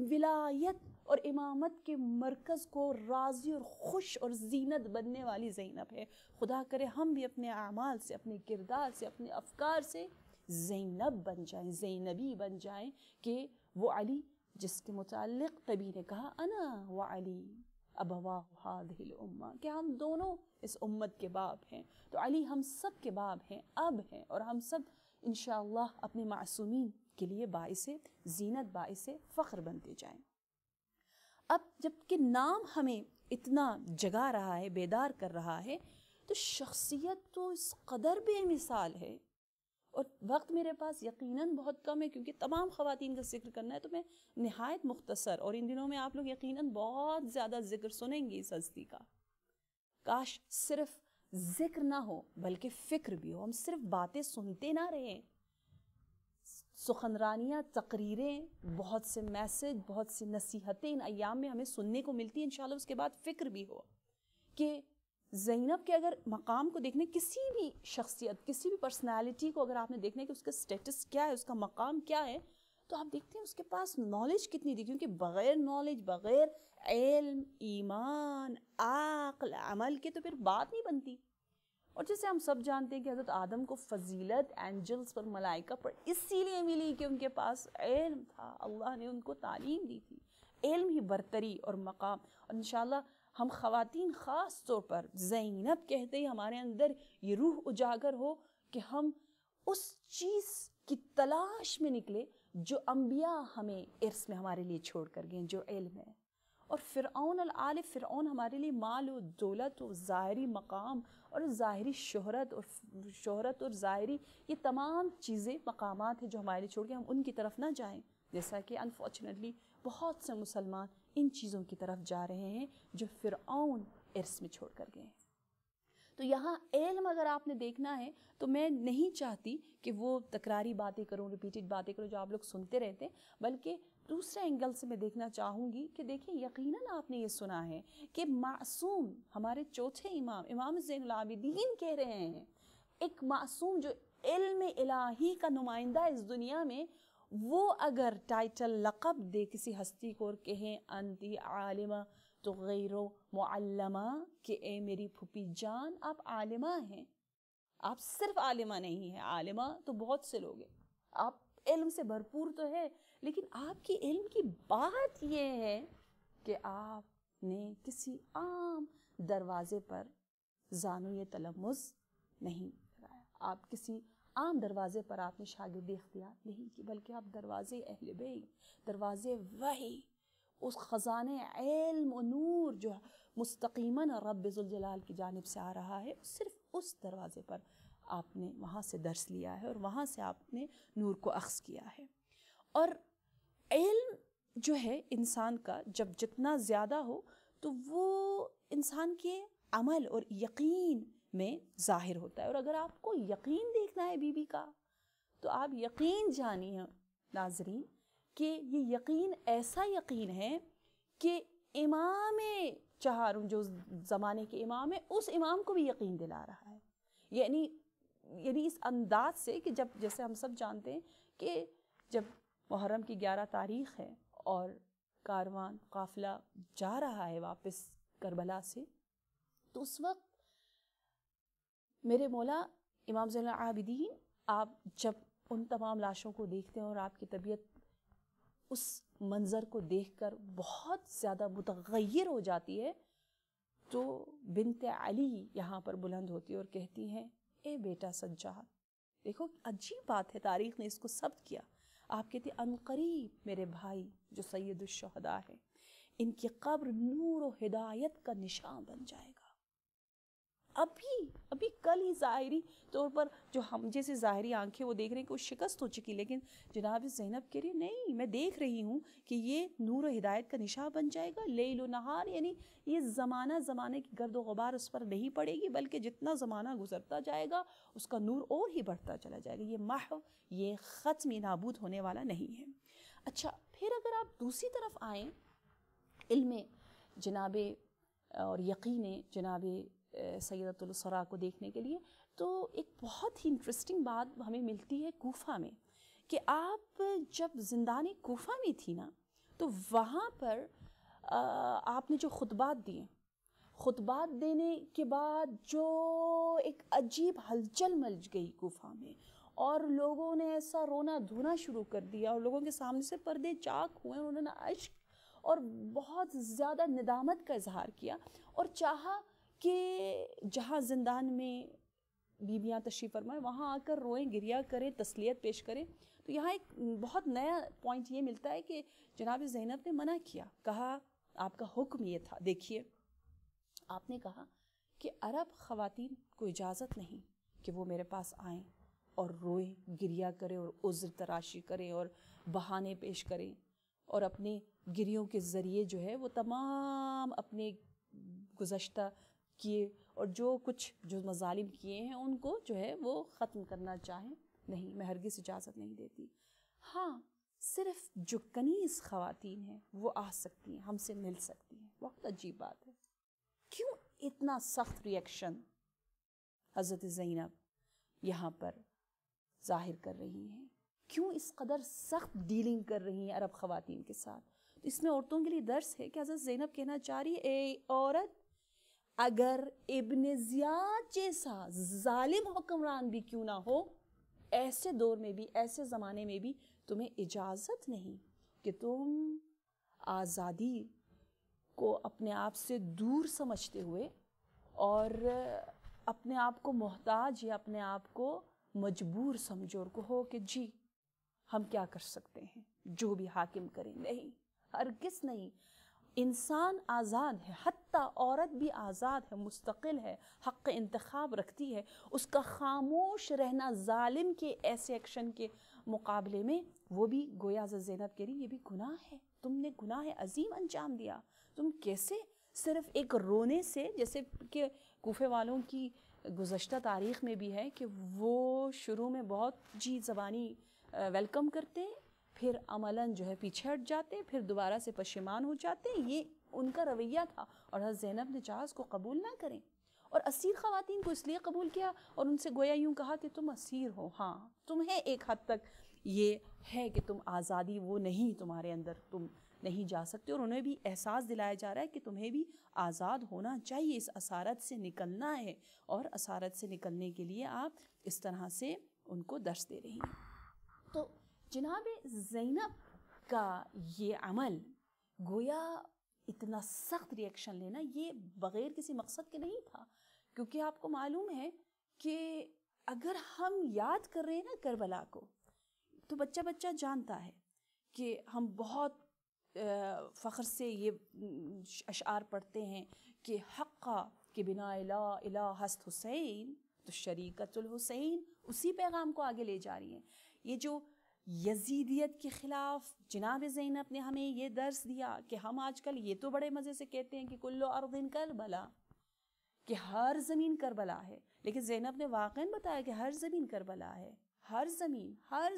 ولایت اور امامت کے مرکز کو راضی اور خوش اور زینت بننے والی زینب ہے. خدا کرے ہم بھی اپنے اعمال سے، اپنے کردار سے، اپنے افکار سے زینب بن جائیں، زینبی بن جائیں، کہ وہ علی جس کے متعلق نبی نے کہا انا وعلی ابواہ ہذہ الامہ، کہ ہم دونوں اس امت کے باپ ہیں. تو علی ہم سب کے باپ ہیں، اب ہیں، اور ہم سب انشاءاللہ اپنے معصومین کے لیے باعث زینت، باعث فخر بنتے جائیں. اب جب کہ نام ہمیں اتنا جگا رہا ہے، بیدار کر رہا ہے، تو شخصیت تو اس قدر بے مثال ہے. اور وقت میرے پاس یقیناً بہت کم ہے، کیونکہ تمام خواتین کا ذکر کرنا ہے، تو میں نہایت مختصر، اور ان دنوں میں آپ لوگ یقیناً بہت زیادہ ذکر سنیں گے اس ہستی کا. کاش صرف ذکر نہ ہو بلکہ فکر بھی ہو، ہم صرف باتیں سنتے نہ رہیں، سخنرانیاں، تقریریں، بہت سے میسج، بہت سی نصیحتیں ان ایام میں ہمیں سننے کو ملتی ہیں. انشاءاللہ اس کے بعد فکر بھی ہو کہ زینب کے اگر مقام کو دیکھنے، کسی بھی شخصیت، کسی بھی پرسنالٹی کو اگر آپ نے دیکھنا ہے کہ اس کا سٹیٹس کیا ہے، اس کا مقام کیا ہے، تو آپ دیکھتے ہیں اس کے پاس نالج کتنی تھی. کیونکہ بغیر نالج، بغیر علم، ایمان، عقل، عمل کے تو پھر بات نہیں بنتی. اور جیسے ہم سب جانتے ہیں کہ حضرت آدم کو فضیلت اینجلز پر، ملائکہ پر اسی لیے ملی کہ ان کے پاس علم تھا، اللہ نے ان کو تعلیم دی تھی. علم ہی برتری اور مقام. اور انشاءاللہ ہم خواتین خاص طور پر زینب کہتے ہی ہمارے اندر یہ روح اجاگر ہو کہ ہم اس چیز کی تلاش میں نکلے جو انبیاء ہمیں ارث میں ہمارے لیے چھوڑ کر گئے، جو علم ہے. اور فرعون العال، فرعون ہمارے لیے مال و دولت و ظاہری مقام اور ظاہری شہرت اور ظاہری یہ تمام چیزیں، مقامات ہیں جو ہمارے لیے چھوڑ کے ہم ان کی طرف نہ جائیں. جیسا کہ انفارچونیٹلی بہت سے مسلمان ان چیزوں کی طرف جا رہے ہیں جو فرعون ارث میں چھوڑ کر گئے ہیں. تو یہاں علم اگر آپ نے دیکھنا ہے تو میں نہیں چاہتی کہ وہ تکراری باتیں کروں، ریپیٹڈ باتیں کروں جو آپ لوگ سنتے رہتے ہیں، بلکہ دوسرے اینگل سے میں دیکھنا چاہوں گی کہ دیکھیں یقیناً آپ نے یہ سنا ہے کہ معصوم، ہمارے چوتھے امام، امام زین العابدین کہہ رہے ہیں، ایک معصوم جو علم الہی کا نمائندہ ہے اس دنیا میں، وہ اگر ٹائٹل، لقب دے کسی ہستی کو اور کہیں انتی عالمہ تو غیرو معلمہ، کہ اے میری پھوپھی جان آپ عالمہ ہیں. آپ صرف عالمہ نہیں ہیں، عالمہ تو بہت سے لوگ ہیں، آپ علم سے بھرپور تو ہے، لیکن آپ کی علم کی بات یہ ہے کہ آپ نے کسی عام دروازے پر زانوی تلمذ نہیں لگایا، آپ کسی عام دروازے پر آپ نے شاگردی اختیار نہیں کی، بلکہ آپ دروازے اہل بیت، دروازے وحی، اس خزانے علم و نور جو مستقیماً رب ذوالجلال کی جانب سے آ رہا ہے، صرف اس دروازے پر آپ نے وہاں سے درس لیا ہے اور وہاں سے آپ نے نور کو اخذ کیا ہے. اور علم جو ہے انسان کا جب جتنا زیادہ ہو تو وہ انسان کے عمل اور یقین میں ظاہر ہوتا ہے. اور اگر آپ کو یقین دیکھنا ہے بی بی کا تو آپ یقین جانیے ناظرین کہ یہ یقین ایسا یقین ہے کہ امام چہارم جو زمانے کے امام ہے اس امام کو بھی یقین دلا رہا ہے. یعنی اس انداز سے کہ جب، جیسے ہم سب جانتے ہیں کہ جب محرم کی 11 تاریخ ہے اور کاروان قافلہ جا رہا ہے واپس کربلا سے، تو اس وقت میرے مولا امام زین العابدین، آپ جب ان تمام لاشوں کو دیکھتے ہیں اور آپ کی طبیعت اس منظر کو دیکھ کر بہت زیادہ متغیر ہو جاتی ہے، تو بنت علی یہاں پر بلند ہوتی ہے اور کہتی ہیں اے بیٹا سجاد. دیکھو عجیب بات ہے، تاریخ نے اس کو ثبت کیا. آپ کہتے ہیں عنقریب میرے بھائی جو سید الشہداء ہے، ان کی قبر نور و ہدایت کا نشان بن جائے گا. ابھی کل ہی ظاہری طور پر جو ہم جیسے ظاہری آنکھیں وہ دیکھ رہے ہیں کہ وہ شکست ہو چکی، لیکن جناب زینب کہہ رہی نہیں، میں دیکھ رہی ہوں کہ یہ نور و ہدایت کا نشان بن جائے گا. لیل و نہار، یعنی یہ زمانے کی گرد و غبار اس پر نہیں پڑے گی، بلکہ جتنا زمانہ گزرتا جائے گا اس کا نور اور ہی بڑھتا چلا جائے گا. یہ محو، یہ ختم، یہ نابود ہونے والا نہیں ہے. اچھا، پھر اگر آپ دوسری طرف آئیں علم جناب اور یقین جناب سیدۃ السراء کو دیکھنے کے لیے، تو ایک بہت ہی انٹرسٹنگ بات ہمیں ملتی ہے کوفہ میں، کہ آپ جب زندانی کوفہ میں تھی نا، تو وہاں پر آپ نے جو خطبات دیے، خطبات دینے کے بعد جو ایک عجیب ہلچل مچ گئی کوفہ میں، اور لوگوں نے ایسا رونا دھونا شروع کر دیا، اور لوگوں کے سامنے سے پردے چاک ہوئے، انہوں نے عشق اور بہت زیادہ ندامت کا اظہار کیا، اور چاہا کہ جہاں زندان میں بیویاں تشریف فرمائے وہاں آ کر روئیں، گریہ کریں، تسلیت پیش کریں۔ تو یہاں ایک بہت نیا پوائنٹ یہ ملتا ہے کہ جناب زینب نے منع کیا، کہا آپ کا حکم یہ تھا، دیکھیے آپ نے کہا کہ عرب خواتین کو اجازت نہیں کہ وہ میرے پاس آئیں اور روئیں، گریہ کریں اور عذر تراشی کریں اور بہانے پیش کریں، اور اپنے گریوں کے ذریعے جو ہے وہ تمام اپنے گزشتہ کیے اور جو مظالم کیے ہیں ان کو جو ہے وہ ختم کرنا چاہیں، نہیں، میں ہرگز اجازت نہیں دیتی۔ ہاں، صرف جو کنیز خواتین ہیں وہ آ سکتی ہیں، ہم سے مل سکتی ہیں۔ بہت عجیب بات ہے، کیوں اتنا سخت ریئیکشن حضرت زینب یہاں پر ظاہر کر رہی ہیں، کیوں اس قدر سخت ڈیلنگ کر رہی ہیں عرب خواتین کے ساتھ؟ تو اس میں عورتوں کے لیے درس ہے کہ حضرت زینب کہنا چاہ رہی ہے، اے عورت، اگر ابن زیاد جیسا ظالم حکمران بھی کیوں نہ ہو، ایسے دور میں بھی، ایسے زمانے میں بھی تمہیں اجازت نہیں کہ تم آزادی کو اپنے آپ سے دور سمجھتے ہوئے اور اپنے آپ کو محتاج یا اپنے آپ کو مجبور سمجھو اور کہو کہ جی ہم کیا کر سکتے ہیں، جو بھی حاکم کریں۔ نہیں، ہرگز نہیں۔ انسان آزاد ہے، حتیٰ عورت بھی آزاد ہے، مستقل ہے، حق انتخاب رکھتی ہے۔ اس کا خاموش رہنا ظالم کے ایسے ایکشن کے مقابلے میں، وہ بھی گویا زینب کہہ رہی یہ بھی گناہ ہے، تم نے گناہ عظیم انجام دیا۔ تم کیسے صرف ایک رونے سے، جیسے کہ کوفے والوں کی گزشتہ تاریخ میں بھی ہے کہ وہ شروع میں بہت جی زبانی ویلکم کرتے ہیں، پھر عملاً جو ہے پیچھے ہٹ جاتے، پھر دوبارہ سے پشیمان ہو جاتے، یہ ان کا رویہ تھا، اور حضرت زینب نے چاہا اس کو قبول نہ کریں، اور اسیر خواتین کو اس لیے قبول کیا اور ان سے گویا یوں کہا کہ تم اسیر ہو، ہاں تمہیں ایک حد تک یہ ہے کہ تم آزادی وہ نہیں تمہارے اندر، تم نہیں جا سکتے، اور انہیں بھی احساس دلایا جا رہا ہے کہ تمہیں بھی آزاد ہونا چاہیے، اس اسارت سے نکلنا ہے، اور اسارت سے نکلنے کے لیے آپ اس طرح سے ان کو درس دے رہی ہیں۔ تو جناب زینب کا یہ عمل، گویا اتنا سخت ریئیکشن لینا، یہ بغیر کسی مقصد کے نہیں تھا، کیونکہ آپ کو معلوم ہے کہ اگر ہم یاد کر رہے ہیں نا کربلا کو، تو بچہ بچہ جانتا ہے کہ ہم بہت فخر سے یہ اشعار پڑھتے ہیں کہ حقا کہ بنا لا الہ ہست حسین تو شریکت الحسین، اسی پیغام کو آگے لے جا رہی ہیں۔ یہ جو یزیدیت کے خلاف جناب زینب نے ہمیں یہ درس دیا کہ ہم آج کل یہ تو بڑے مزے سے کہتے ہیں کہ کل ارض کربلا، کہ ہر زمین کربلا ہے، لیکن زینب نے واقعاً بتایا کہ ہر زمین کربلا ہے، ہر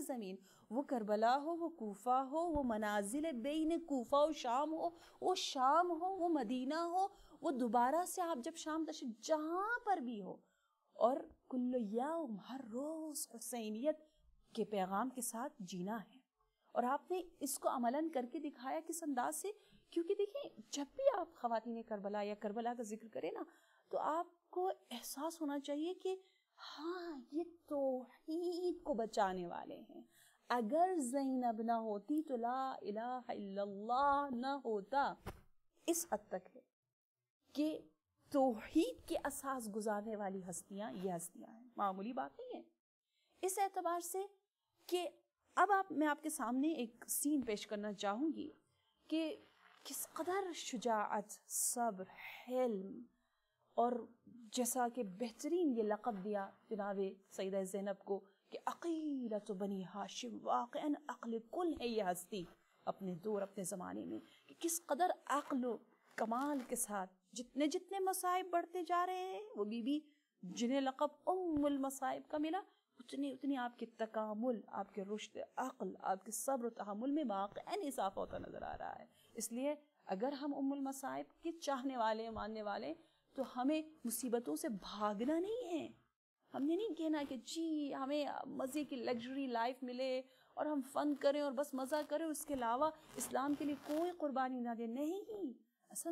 زمین، وہ کربلا ہو، وہ کوفہ ہو، وہ منازل بین کوفہ و شام ہو، وہ شام ہو، وہ مدینہ ہو، وہ دوبارہ سے آپ جب شام تشریف جہاں پر بھی ہو، اور کل یوم، ہر روز حسینیت کے پیغام کے ساتھ جینا ہے۔ اور آپ نے اس کو عملاً کر کے دکھایا کس انداز سے، کیونکہ دیکھیں جب بھی آپ خواتین کربلا یا کربلا کا ذکر کریں نا، تو آپ کو احساس ہونا چاہیے کہ ہاں یہ توحید کو بچانے والے ہیں۔ اگر زینب نہ ہوتی تو لا الہ الا اللہ نہ ہوتا۔ اس حد تک ہے کہ توحید کے اساس گزارنے والی ہستیاں یہ ہستیاں ہیں، معمولی بات نہیں ہے۔ اس اعتبار سے کہ اب میں آپ کے سامنے ایک سین پیش کرنا چاہوں گی کہ کس قدر شجاعت، صبر، حلم، اور جیسا کہ بہترین یہ لقب دیا جناب سیدہ زینب کو کہ عقیلۃ بنی ہاشم، واقعاً عقل کل ہے یہ ہستی اپنے دور، اپنے زمانے میں، کہ کس قدر عقل و کمال کے ساتھ جتنے مصائب بڑھتے جا رہے ہیں، وہ بی بی جنہیں لقب ام المصائب کا ملا، اتنی آپ کے تکامل، آپ کے رشد عقل، آپ کے صبر و تحمل میں واقعاً اضافہ ہوتا نظر آ رہا ہے۔ اس لیے اگر ہم ام المصائب کے چاہنے والے، ماننے والے، تو ہمیں مصیبتوں سے بھاگنا نہیں ہے۔ ہم نے نہیں کہنا کہ جی ہمیں مزے کی لگژری لائف ملے اور ہم فن کریں اور بس مزہ کریں, اس کے علاوہ اسلام کے لیے کوئی قربانی نہ دیں. نہیں, ایسا